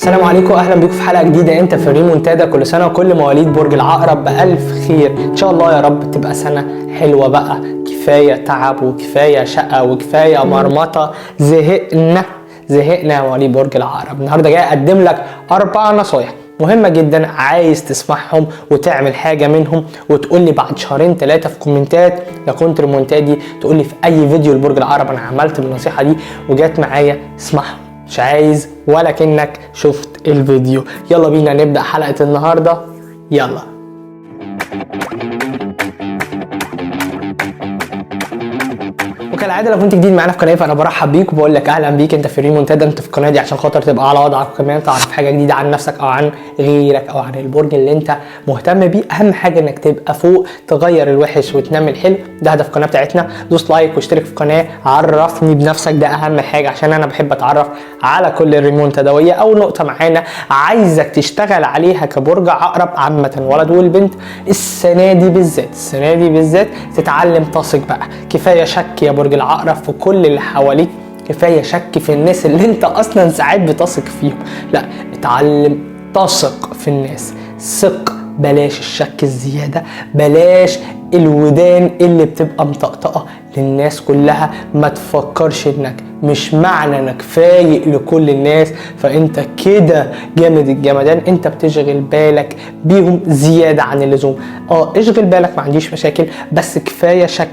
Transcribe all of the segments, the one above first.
السلام عليكم، اهلا بيكم في حلقه جديده. انت في ريمونتادا. كل سنه وكل مواليد برج العقرب بالف خير ان شاء الله. يا رب تبقى سنه حلوه بقى. كفايه تعب وكفايه شقه وكفايه مرمطه. زهقنا يا مواليد برج العقرب. النهارده جاي اقدم لك 4 نصايح مهمه جدا، عايز تسمعهم وتعمل حاجه منهم وتقول لي بعد شهرين 3 في كومنتات لو كنت ريمونتادي، تقول لي في اي فيديو لبرج العقرب انا عملت بالنصيحه دي وجات معايا. اسمعهم، مش عايز ولا كأنك شفت الفيديو. يلا بينا نبدأ حلقة النهاردة. يلا. وكالعاده لو كنت جديد معانا في قناتي فانا برحب بيك وبقول لك اهلا بيك. انت في ريمونتادا، انت في القناه دي عشان خاطر تبقى على وضعك كمان، تعرف حاجه جديده عن نفسك او عن غيرك او عن البرج اللي انت مهتم بيه. اهم حاجه انك تبقى فوق، تغير الوحش وتنمي الحلو. ده هدف القناه بتاعتنا. دوس لايك واشترك في القناه، عرفني بنفسك، ده اهم حاجه عشان انا بحب اتعرف على كل الريمونتادويه. اول نقطه معانا عايزك تشتغل عليها كبرج عقرب عامه، ولد والبنت، السنه دي بالذات تتعلم تثق بقى. كفايه شك يا برج العقرب في كل اللي حواليك، كفايه شك في الناس اللي انت اصلا ساعات بتثق فيهم. لا، اتعلم تثق في الناس. ثق، بلاش الشك الزياده، بلاش الودان اللي بتبقى مطقطقه للناس كلها. ما تفكرش انك مش معنى انك فايق لكل الناس فانت كده جامد الجمدان. انت بتشغل بالك بيهم زياده عن اللزوم. اشغل بالك، ما عنديش مشاكل، بس كفايه شك.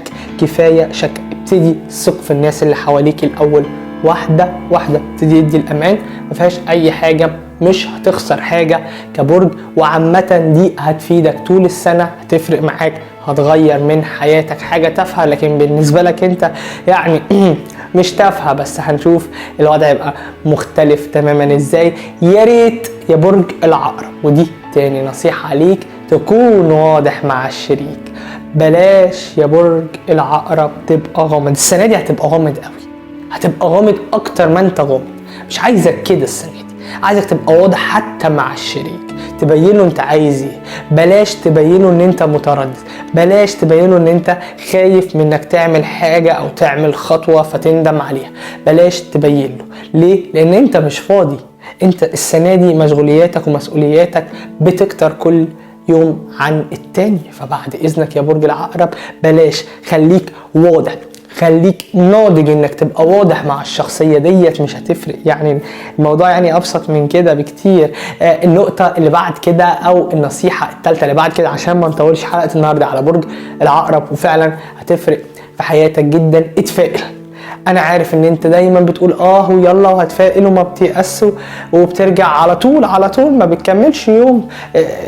ابتدي ثق في الناس اللي حواليك الاول، واحده ابتدي ادي الامان. ما فيهاش اي حاجه، مش هتخسر حاجه كبرج، وعامه دي هتفيدك طول السنه، هتفرق معاك، هتغير من حياتك. حاجه تافهه لكن بالنسبه لك انت يعني مش تافهه، بس هنشوف الوضع يبقى مختلف تماما ازاي. يا ريت يا برج العقرب، ودي تاني نصيحه عليك، تكون واضح مع الشريك. بلاش يا برج العقرب تبقى غامض. السنه دي هتبقى غامض قوي، هتبقى غامض اكتر ما انت غامض. مش عايزك كده السنه دي، عايزك تبقى واضح حتى مع الشريك، تبينه انت عايز ايه. بلاش تبينه ان انت متردد، بلاش تبينه ان انت خايف من انك تعمل حاجه او تعمل خطوه فتندم عليها. بلاش تبينه. ليه؟ لان انت مش فاضي. انت السنه دي مشغولياتك ومسؤولياتك بتكتر كل يوم عن التاني. فبعد اذنك يا برج العقرب بلاش، خليك واضح، خليك ناضج، انك تبقى واضح مع الشخصية ديت. مش هتفرق يعني، الموضوع يعني ابسط من كده بكتير. النقطة اللي بعد كده او النصيحة الثالثة اللي بعد كده عشان ما نطولش حلقة النهاردة على برج العقرب وفعلا هتفرق في حياتك جدا. اتفائل. انا عارف ان انت دايما بتقول ويلا وهتفائل وما بتيأس وبترجع على طول ما بتكملش يوم.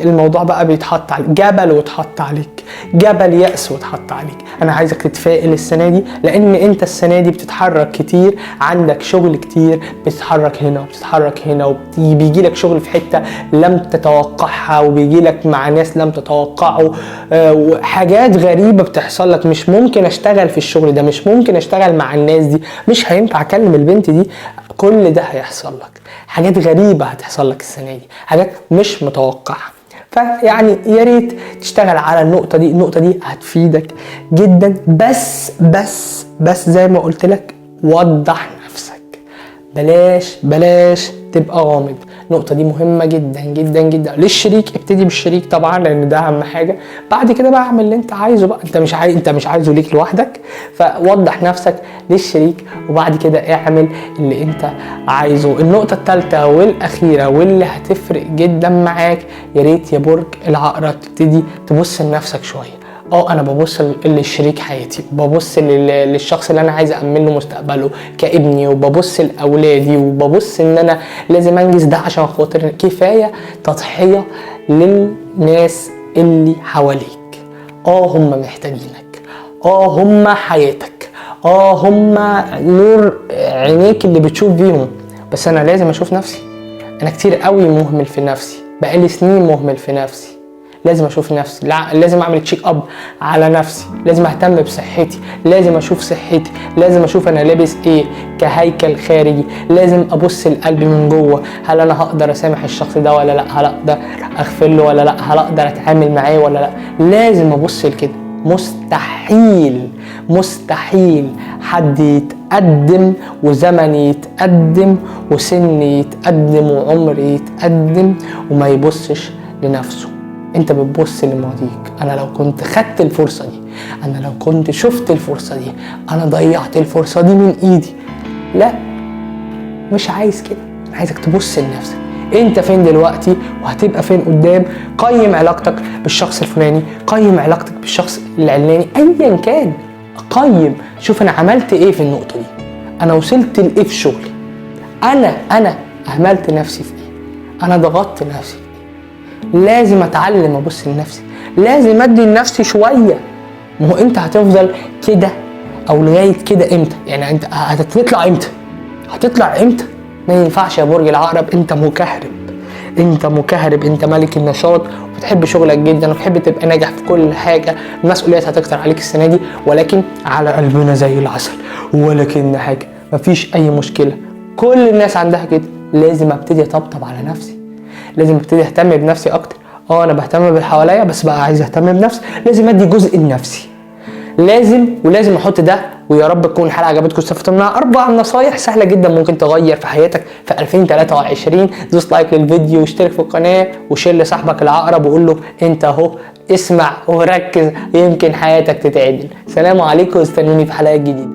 الموضوع بقى بيتحط عليك جبل، وتحط عليك جبل يأس وتحط عليك. انا عايزك تتفائل السنة دي، لان انت السنة دي بتتحرك كتير، عندك شغل كتير، بتتحرك هنا وبتتحرك هنا، وبيجي لك شغل في حتة لم تتوقعها، وبيجي لك مع ناس لم تتوقعه، وحاجات غريبة بتحصل لك. مش ممكن اشتغل في الشغل ده، مش ممكن اشتغل مع الناس دي، مش هينفع اكلم البنت دي. كل ده هيحصل لك، حاجات غريبة هتحصل لك السنة دي، حاجات مش متوقعة. فيعني يا ريت تشتغل على النقطة دي هتفيدك جدا. بس زي ما قلت لك، وضح نفسك. بلاش تبقى غامض. النقطة دي مهمة جدا. للشريك ابتدي بالشريك طبعا، لان ده اهم حاجة. بعد كده بقى اعمل اللي انت عايزه بقى. انت مش عايزه ليك لوحدك، فوضح نفسك للشريك وبعد كده اعمل اللي انت عايزه. النقطة الثالثة والاخيرة واللي هتفرق جدا معاك، يا ريت يا برج العقرب تبتدي تبص لنفسك شوية. انا ببص للشريك حياتي، ببص للشخص اللي انا عايز أأمن له مستقبله كابني، وببص لاولادي، وببص ان انا لازم انجز ده عشان خاطر. كفايه تضحيه للناس اللي حواليك. هم محتاجينك، هم حياتك، هم نور عينيك اللي بتشوف بيهم. بس انا لازم اشوف نفسي. انا كتير قوي مهمل في نفسي، بقالي سنين مهمل في نفسي. لازم اشوف نفسي، لازم اعمل تشيك اب على نفسي، لازم اهتم بصحتي، لازم اشوف صحتي، لازم اشوف انا لابس ايه كهيكل خارجي، لازم ابص لقلبي من جوه. هل انا هقدر اسامح الشخص ده ولا لا؟ هل اقدر اغفر له ولا لا؟ هل اقدر اتعامل معاه ولا لا؟ لازم ابص لكده. مستحيل حد يتقدم وزمن يتقدم وسن يتقدم وعمر يتقدم وما يبصش لنفسه. انت بتبص لماضيك. انا لو كنت خدت الفرصة دي، انا لو كنت شفت الفرصة دي، انا ضيعت الفرصة دي من ايدي. لا، مش عايز كده. انا عايزك تبص لنفسك، انت فين دلوقتي وهتبقى فين قدام. قيم علاقتك بالشخص الفلاني، قيم علاقتك بالشخص العلاني، ايا كان قيم. شوف انا عملت ايه في النقطة دي، انا وصلت لايه في شغلي، انا اهملت نفسي في ايه، انا ضغطت نفسي في ايه. لازم اتعلم ابص لنفسي، لازم ادي لنفسي شوية. ما هو انت هتفضل كده او لغاية كده امتى؟ يعني انت هتطلع امتى؟ ما ينفعش يا برج العقرب. انت مكهرب، انت ملك النشاط وبتحب شغلك جدا وبتحب تبقى ناجح في كل حاجة. المسؤوليات هتكتر عليك السنة دي، ولكن على قلبنا زي العسل، ولكن حاجة مفيش اي مشكلة. كل الناس عندها كده. لازم ابتدي اطبطب على نفسي، لازم ابتدي اهتم بنفسي اكتر. انا بهتم بالحواليا بس بقى عايز اهتم بنفسي. لازم ادي جزء لنفسي، ولازم احط ده. ويا رب تكون الحلقه عجبتكم واستفدتوا منها. 4 نصايح سهله جدا ممكن تغير في حياتك في 2023. دوس لايك للفيديو واشترك في القناه وشير لصاحبك العقرب وقول له انت اهو اسمع وركز، يمكن حياتك تتعدل. سلام عليكم واستنوني في حلقات جديده.